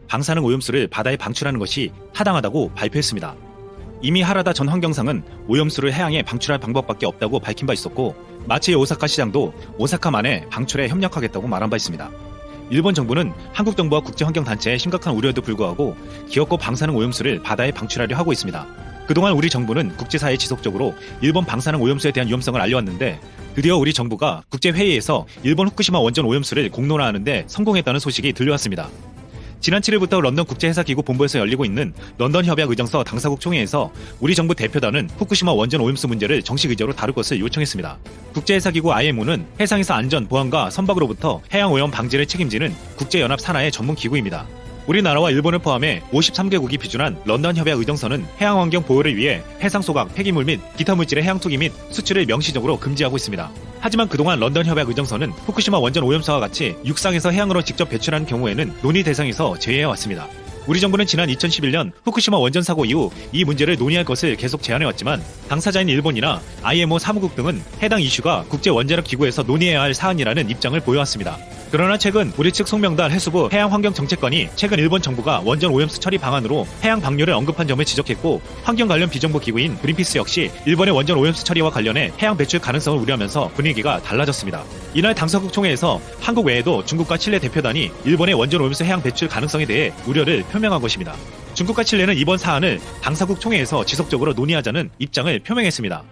방사능 오염수를 바다에 방출하는 것이 타당하다고 발표했습니다. 이미 하라다 전 환경상은 오염수를 해양에 방출할 방법밖에 없다고 밝힌 바 있었고, 마치 오사카 시장도 오사카만에 방출에 협력하겠다고 말한 바 있습니다. 일본 정부는 한국 정부와 국제환경단체의 심각한 우려에도 불구하고 기어코 방사능 오염수를 바다에 방출하려 하고 있습니다. 그동안 우리 정부는 국제사회에 지속적으로 일본 방사능 오염수에 대한 위험성을 알려왔는데, 드디어 우리 정부가 국제회의에서 일본 후쿠시마 원전 오염수를 공론화하는데 성공했다는 소식이 들려왔습니다. 지난 7일부터 런던 국제해사기구 본부에서 열리고 있는 런던 협약 의정서 당사국 총회에서 우리 정부 대표단은 후쿠시마 원전 오염수 문제를 정식 의제로 다룰 것을 요청했습니다. 국제해사기구 IMO는 해상에서 안전, 보안과 선박으로부터 해양 오염 방지를 책임지는 국제연합 산하의 전문 기구입니다. 우리나라와 일본을 포함해 53개국이 비준한 런던 협약 의정서는 해양환경 보호를 위해 해상 소각, 폐기물 및 기타 물질의 해양 투기 및 수출을 명시적으로 금지하고 있습니다. 하지만 그동안 런던 협약 의정서는 후쿠시마 원전 오염수와 같이 육상에서 해양으로 직접 배출하는 경우에는 논의 대상에서 제외해왔습니다. 우리 정부는 지난 2011년 후쿠시마 원전 사고 이후 이 문제를 논의할 것을 계속 제안해왔지만 당사자인 일본이나 IMO 사무국 등은 해당 이슈가 국제원자력 기구에서 논의해야 할 사안이라는 입장을 보여왔습니다. 그러나 최근 우리 측 송명단 해수부 해양환경정책관이 최근 일본 정부가 원전 오염수 처리 방안으로 해양 방류를 언급한 점을 지적했고, 환경 관련 비정부 기구인 그린피스 역시 일본의 원전 오염수 처리와 관련해 해양 배출 가능성을 우려하면서 분위기가 달라졌습니다. 이날 당사국 총회에서 한국 외에도 중국과 칠레 대표단이 일본의 원전 오염수 해양 배출 가능성에 대해 우려를 표명한 것입니다. 중국과 칠레는 이번 사안을 당사국 총회에서 지속적으로 논의하자는 입장을 표명했습니다.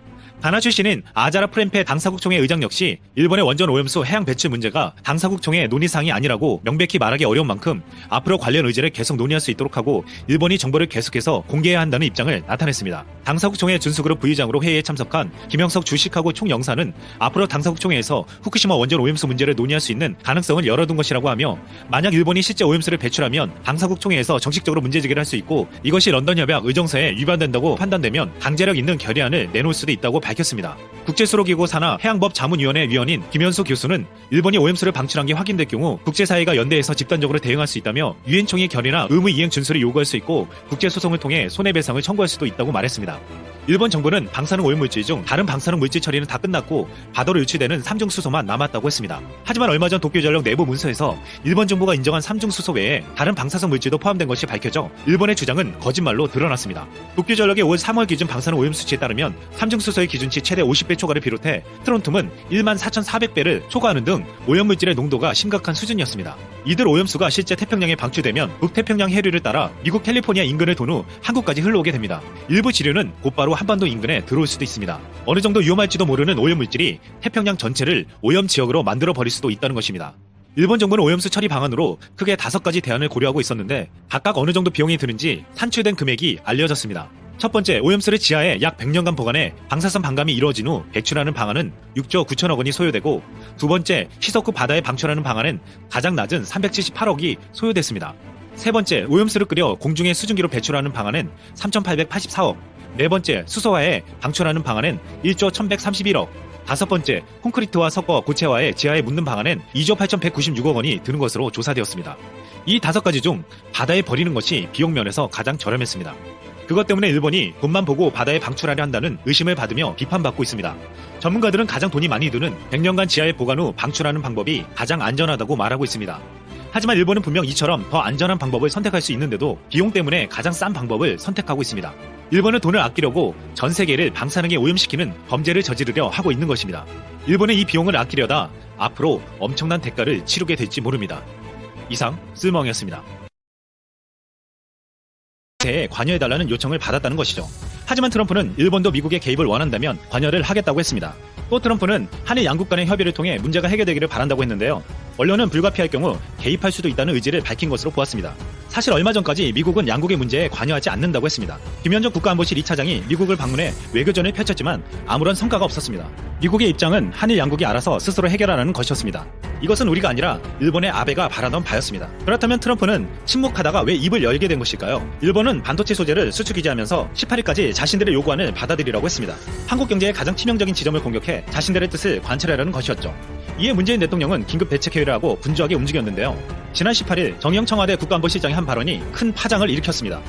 가나 출신인 아자라 프렌페 당사국 총회 의장 역시 일본의 원전 오염수 해양 배출 문제가 당사국 총회 논의사항이 아니라고 명백히 말하기 어려운 만큼 앞으로 관련 의제를 계속 논의할 수 있도록 하고 일본이 정보를 계속해서 공개해야 한다는 입장을 나타냈습니다. 당사국 총회 준수그룹 부의장으로 회의에 참석한 김영석 주식하고 총영사는 앞으로 당사국 총회에서 후쿠시마 원전 오염수 문제를 논의할 수 있는 가능성을 열어둔 것이라고 하며, 만약 일본이 실제 오염수를 배출하면 당사국 총회에서 정식적으로 문제제기를 할 수 있고, 이것이 런던 협약 의정서에 위반된다고 판단되면 강제력 있는 결의안을 내놓을 수도 있다고 밝혔습니다. 국제수로기구 산하 해양법 자문위원회 위원인 김현수 교수는 일본이 오염수를 방출한 게 확인될 경우 국제사회가 연대해서 집단적으로 대응할 수 있다며 유엔총회 결의나 의무 이행 준수를 요구할 수 있고 국제소송을 통해 손해배상을 청구할 수도 있다고 말했습니다. 일본 정부는 방사능 오염물질 중 다른 방사능 물질 처리는 다 끝났고 바다로 유출되는 삼중 수소만 남았다고 했습니다. 하지만 얼마 전 도쿄전력 내부 문서에서 일본 정부가 인정한 삼중 수소 외에 다른 방사성 물질도 포함된 것이 밝혀져 일본의 주장은 거짓말로 드러났습니다. 도쿄전력의 올 3월 기준 방사능 오염 수치에 따르면 삼중 수소의 기준치 최대 50배 초과를 비롯해 트론툼은 14,400배를 초과하는 등 오염물질의 농도가 심각한 수준이었습니다. 이들 오염수가 실제 태평양에 방출되면 북태평양 해류를 따라 미국 캘리포니아 인근을 돈 후 한국까지 흘러오게 됩니다. 일부 지류는 곧바로 한반도 인근에 들어올 수도 있습니다. 어느 정도 위험할지도 모르는 오염물질이 태평양 전체를 오염 지역으로 만들어 버릴 수도 있다는 것입니다. 일본 정부는 오염수 처리 방안으로 크게 5가지 대안을 고려하고 있었는데 각각 어느 정도 비용이 드는지 산출된 금액이 알려졌습니다. 첫 번째, 오염수를 지하에 약 100년간 보관해 방사선 반감이 이루어진 후 배출하는 방안은 6조 9천억 원이 소요되고, 두 번째, 희석 후 바다에 방출하는 방안은 가장 낮은 378억이 소요됐습니다. 세 번째, 오염수를 끓여 공중에 수증기로 배출하는 방안은 3,884억, 네 번째, 수소화에 방출하는 방안은 1조 1,131억, 다섯 번째, 콘크리트와 섞어 고체화해 지하에 묻는 방안은 2조 8,196억 원이 드는 것으로 조사되었습니다. 이 5가지 중 바다에 버리는 것이 비용 면에서 가장 저렴했습니다. 그것 때문에 일본이 돈만 보고 바다에 방출하려 한다는 의심을 받으며 비판받고 있습니다. 전문가들은 가장 돈이 많이 드는 100년간 지하에 보관 후 방출하는 방법이 가장 안전하다고 말하고 있습니다. 하지만 일본은 분명 이처럼 더 안전한 방법을 선택할 수 있는데도 비용 때문에 가장 싼 방법을 선택하고 있습니다. 일본은 돈을 아끼려고 전 세계를 방사능에 오염시키는 범죄를 저지르려 하고 있는 것입니다. 일본은 이 비용을 아끼려다 앞으로 엄청난 대가를 치르게 될지 모릅니다. 이상 쓸멍이었습니다. 에 관여해달라는 요청을 받았다는 것이죠. 하지만 트럼프는 일본도 미국의 개입을 원한다면 관여를 하겠다고 했습니다. 또 트럼프는 한일 양국 간의 협의를 통해 문제가 해결되기를 바란다고 했는데요. 언론은 불가피할 경우 개입할 수도 있다는 의지를 밝힌 것으로 보았습니다. 사실 얼마 전까지 미국은 양국의 문제에 관여하지 않는다고 했습니다. 김현정 국가안보실 2차장이 미국을 방문해 외교전을 펼쳤지만 아무런 성과가 없었습니다. 미국의 입장은 한일 양국이 알아서 스스로 해결하라는 것이었습니다. 이것은 우리가 아니라 일본의 아베가 바라던 바였습니다. 그렇다면 트럼프는 침묵하다가 왜 입을 열게 된 것일까요? 일본은 반도체 소재를 수출 규제하면서 18일까지 자신들의 요구안을 받아들이라고 했습니다. 한국 경제의 가장 치명적인 지점을 공격해 자신들의 뜻을 관철하라는 것이었죠. 이에 문재인 대통령은 긴급 대책회의를 하고 분주하게 움직였는데요. 지난 18일 정의영 청와대 국가안보실장의 한 발언이 큰 파장을 일으켰습니다.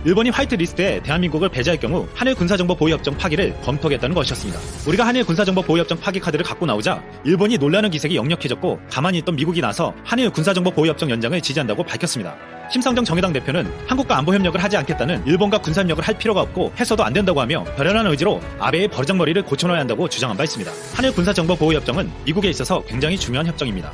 일본이 화이트리스트에 대한민국을 배제할 경우 한일 군사정보보호협정 파기를 검토하겠다는 것이었습니다. 우리가 한일 군사정보보호협정 파기 카드를 갖고 나오자 일본이 놀라는 기색이 역력해졌고 가만히 있던 미국이 나서 한일 군사정보보호협정 연장을 지지한다고 밝혔습니다. 심상정 정의당 대표는 한국과 안보협력을 하지 않겠다는 일본과 군사협력을 할 필요가 없고 해서도 안 된다고 하며 결연한 의지로 아베의 버르장머리를 고쳐놔야 한다고 주장한 바 있습니다. 한일 군사정보보호협정은 미국에 있어서 굉장히 중요한 협정입니다.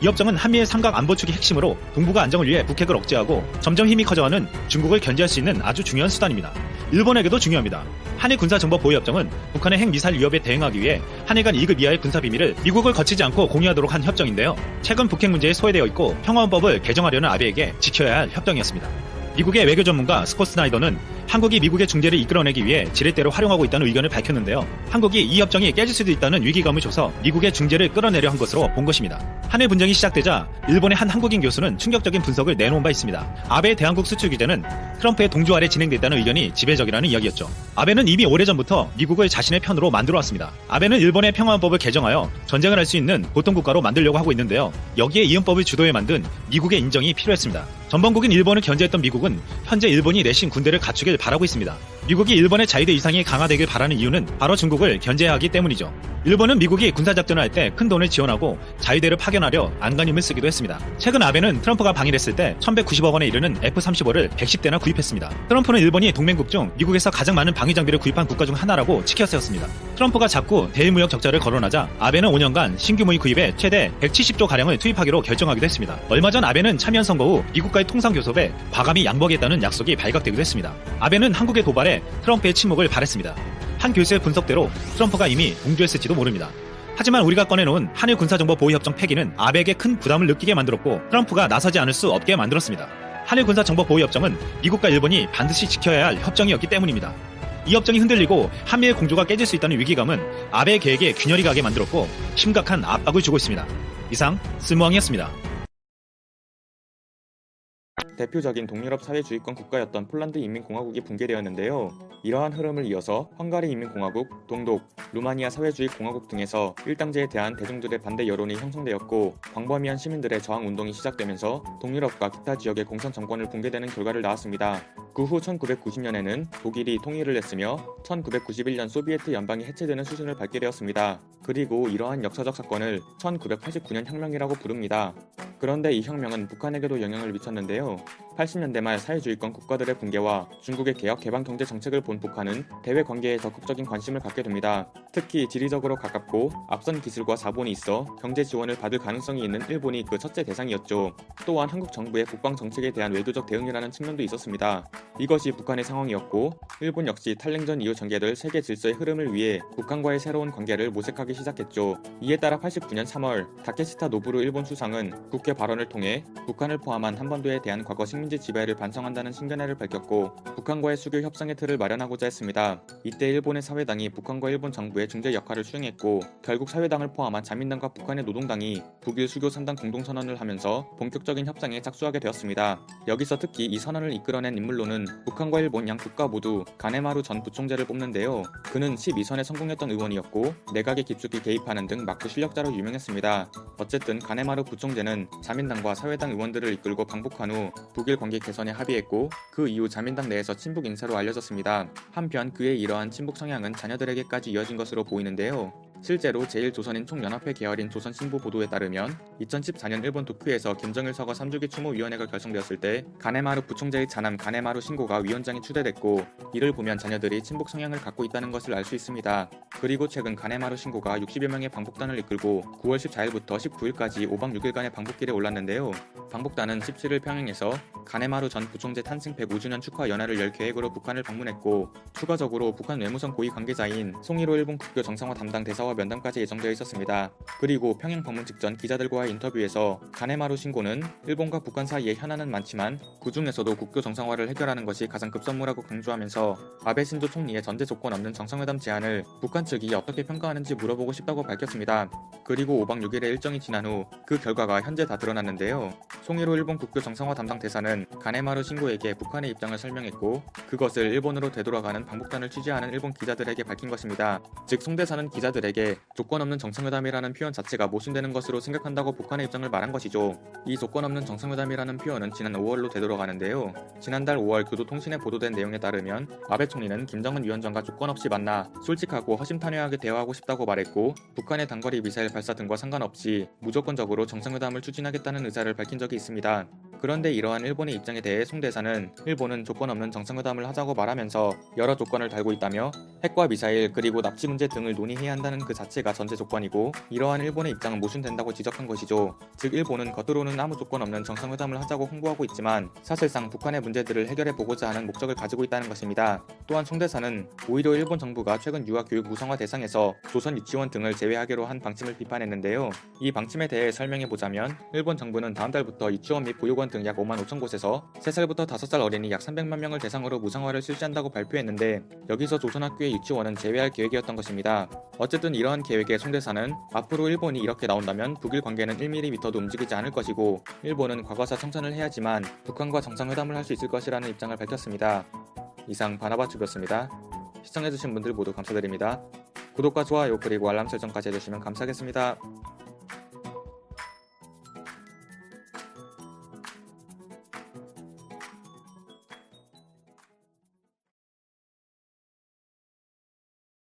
이 협정은 한미일 삼각 안보축의 핵심으로 동북아 안정을 위해 북핵을 억제하고 점점 힘이 커져가는 중국을 견제할 수 있는 아주 중요한 수단입니다. 일본에게도 중요합니다. 한일 군사정보보호협정은 북한의 핵미사일 위협에 대응하기 위해 한일 간 2급 이하의 군사비밀을 미국을 거치지 않고 공유하도록 한 협정인데요. 최근 북핵 문제에 소외되어 있고 평화헌법을 개정하려는 아베에게 지켜야 할 협정이었습니다. 미국의 외교 전문가 스콧 스나이더는 한국이 미국의 중재를 이끌어내기 위해 지렛대로 활용하고 있다는 의견을 밝혔는데요. 한국이 이 협정이 깨질 수도 있다는 위기감을 줘서 미국의 중재를 끌어내려 한 것으로 본 것입니다. 한일 분쟁이 시작되자 일본의 한 한국인 교수는 충격적인 분석을 내놓은 바 있습니다. 아베의 대한국 수출 규제는 트럼프의 동조 아래 진행됐다는 의견이 지배적이라는 이야기였죠. 아베는 이미 오래전부터 미국을 자신의 편으로 만들어왔습니다. 아베는 일본의 평화헌법을 개정하여 전쟁을 할 수 있는 보통국가로 만들려고 하고 있는데요. 여기에 이 헌법을 주도해 만든 미국의 인정이 필요했습니다. 전범국인 일본을 견제했던 미국은 현재 일본이 내신 군대를 갖추길 바라고 있습니다. 미국이 일본의 자위대 위상이 강화되길 바라는 이유는 바로 중국을 견제해야 하기 때문이죠. 일본은 미국이 군사작전을 할 때 큰 돈을 지원하고 자위대를 파견하려 안간힘을 쓰기도 했습니다. 최근 아베는 트럼프가 방일했을 때 1190억 원에 이르는 F-35를 110대나 구입했습니다. 트럼프는 일본이 동맹국 중 미국에서 가장 많은 방위 장비를 구입한 국가 중 하나라고 치켜세웠습니다. 트럼프가 자꾸 대일무역 적자를 거론하자 아베는 5년간 신규 무기 구입에 최대 170조 가량을 투입하기로 결정하기도 했습니다. 얼마 전 아베는 참여연 선거 후 미국과의 통상교섭에 과감히 양보하겠다는 약속이 발각되기도 했습니다. 아베는 한국의 도발에 트럼프의 침묵을 바랬습니다. 한 교수의 분석대로 트럼프가 이미 동조했을지도 모릅니다. 하지만 우리가 꺼내놓은 한일 군사정보보호협정 폐기는 아베에게 큰 부담을 느끼게 만들었고 트럼프가 나서지 않을 수 없게 만들었습니다. 한일 군사정보보호협정은 미국과 일본이 반드시 지켜야 할 협정이었기 때문입니다. 이 협정이 흔들리고 한미일 공조가 깨질 수 있다는 위기감은 아베의 계획에 균열이 가게 만들었고 심각한 압박을 주고 있습니다. 이상 쓸모왕이었습니다. 대표적인 동유럽 사회주의권 국가였던 폴란드 인민공화국이 붕괴되었는데요. 이러한 흐름을 이어서 헝가리 인민공화국, 동독, 루마니아 사회주의 공화국 등에서 일당제에 대한 대중들의 반대 여론이 형성되었고 광범위한 시민들의 저항 운동이 시작되면서 동유럽과 기타 지역의 공산 정권을 붕괴되는 결과를 낳았습니다. 그 후 1990년에는 독일이 통일을 했으며 1991년 소비에트 연방이 해체되는 수준을 밟게 되었습니다. 그리고 이러한 역사적 사건을 1989년 혁명이라고 부릅니다. 그런데 이 혁명은 북한에게도 영향을 미쳤는데요. 80년대 말 사회주의권 국가들의 붕괴와 중국의 개혁 개방 경제 정책을 본 북한은 대외 관계에 적극적인 관심을 갖게 됩니다. 특히 지리적으로 가깝고 앞선 기술과 자본이 있어 경제 지원을 받을 가능성이 있는 일본이 그 첫째 대상이었죠. 또한 한국 정부의 국방 정책에 대한 외교적 대응이라는 측면도 있었습니다. 이것이 북한의 상황이었고 일본 역시 탈냉전 이후 전개될 세계 질서의 흐름을 위해 북한과의 새로운 관계를 모색하기 시작했죠. 이에 따라 89년 3월 다케시타 노부루 일본 수상은 국회 발언을 통해 북한을 포함한 한반도에 대한 과거 식민지 지배를 반성한다는 신견해를 밝혔고 북한과의 수교 협상의 틀을 마련하고자 했습니다. 이때 일본의 사회당이 북한과 일본 정부의 중재 역할을 수행했고 결국 사회당을 포함한 자민당과 북한의 노동당이 북일 수교 3당 공동선언을 하면서 본격적인 협상에 착수하게 되었습니다. 여기서 특히 이 선언을 이끌어낸 인물로는 북한과 일본 양 국가 모두 가네마루 전 부총재를 뽑는데요. 그는 12선에 성공했던 의원이었고 내각에 깊숙이 개입하는 등 막구 실력자로 유명했습니다. 어쨌든 가네마루 부총재는 자민당과 사회당 의원들을 이끌고 방북한 후 북일 관계 개선에 합의했고 그 이후 자민당 내에서 친북 인사로 알려졌습니다. 한편 그의 이러한 친북 성향은 자녀들에게까지 이어진 것으로 보이는데요. 실제로 제1조선인 총연합회 계열인 조선신보 보도에 따르면 2014년 일본 도쿄에서 김정일 서거 3주기 추모위원회가 결성되었을 때 가네마루 부총재의 차남 가네마루 신고가 위원장이 추대됐고 이를 보면 자녀들이 친북 성향을 갖고 있다는 것을 알 수 있습니다. 그리고 최근 가네마루 신고가 60여 명의 방북단을 이끌고 9월 14일부터 19일까지 5박 6일간의 방북길에 올랐는데요. 방북단은 17일 평양에서 가네마루 전 부총재 탄생 105주년 축하 연회를 열 계획으로 북한을 방문했고 추가적으로 북한 외무성 고위 관계자인 송일호 일본 국교 정상화 담당 대사와 면담까지 예정되어 있었습니다. 그리고 평양 방문 직전 기자들과의 인터뷰에서 가네마루 신고는 일본과 북한 사이에 현안은 많지만 그 중에서도 국교 정상화를 해결하는 것이 가장 급선무라고 강조하면서 아베 신조 총리의 전제 조건 없는 정상회담 제안을 북한 측이 어떻게 평가하는지 물어보고 싶다고 밝혔습니다. 그리고 5박 6일의 일정이 지난 후 그 결과가 현재 다 드러났는데요. 송일호 일본 국교 정상화 담당 대사는 가네마루 신고에게 북한의 입장을 설명했고 그것을 일본으로 되돌아가는 방북단을 취재하는 일본 기자들에게 밝힌 것입니다. 즉 송 대사는 기자들에게 북한에게 조건 없는 정상회담이라는 표현 자체가 모순되는 것으로 생각한다고 북한의 입장을 말한 것이죠. 이 조건 없는 정상회담이라는 표현은 지난 5월로 되돌아가는데요. 지난달 5월 교도통신에 보도된 내용에 따르면 아베 총리는 김정은 위원장과 조건 없이 만나 솔직하고 허심탄회하게 대화하고 싶다고 말했고, 북한의 단거리 미사일 발사 등과 상관없이 무조건적으로 정상회담을 추진하겠다는 의사를 밝힌 적이 있습니다. 그런데 이러한 일본의 입장에 대해 송 대사는 일본은 조건 없는 정상회담을 하자고 말하면서 여러 조건을 달고 있다며, 핵과 미사일 그리고 납치 문제 등을 논의해야 한다는 그 자체가 전제 조건이고, 이러한 일본의 입장은 모순된다고 지적한 것이죠. 즉 일본은 겉으로는 아무 조건 없는 정상회담을 하자고 홍보하고 있지만 사실상 북한의 문제들을 해결해 보고자 하는 목적을 가지고 있다는 것입니다. 또한 송 대사는 오히려 일본 정부가 최근 유아교육 무상화 대상에서 조선 유치원 등을 제외하기로 한 방침을 비판했는데요. 이 방침에 대해 설명해보자면, 일본 정부는 다음 달부터 유치원 및 보육원 등 약 5만 5천 곳에서 3살부터 5살 어린이 약 300만 명을 대상으로 무상화를 실시한다고 발표했는데, 여기서 조선학교의 유치원은 제외할 계획이었던 것입니다. 어쨌든 이러한 계획에 송 대사는 앞으로 일본이 이렇게 나온다면 북일 관계는 1mm도 움직이지 않을 것이고, 일본은 과거사 청산을 해야지만 북한과 정상회담을 할 수 있을 것이라는 입장을 밝혔습니다. 이상 바나바튜브였습니다. 시청해주신 분들 모두 감사드립니다. 구독과 좋아요 그리고 알람 설정까지 해주시면 감사하겠습니다.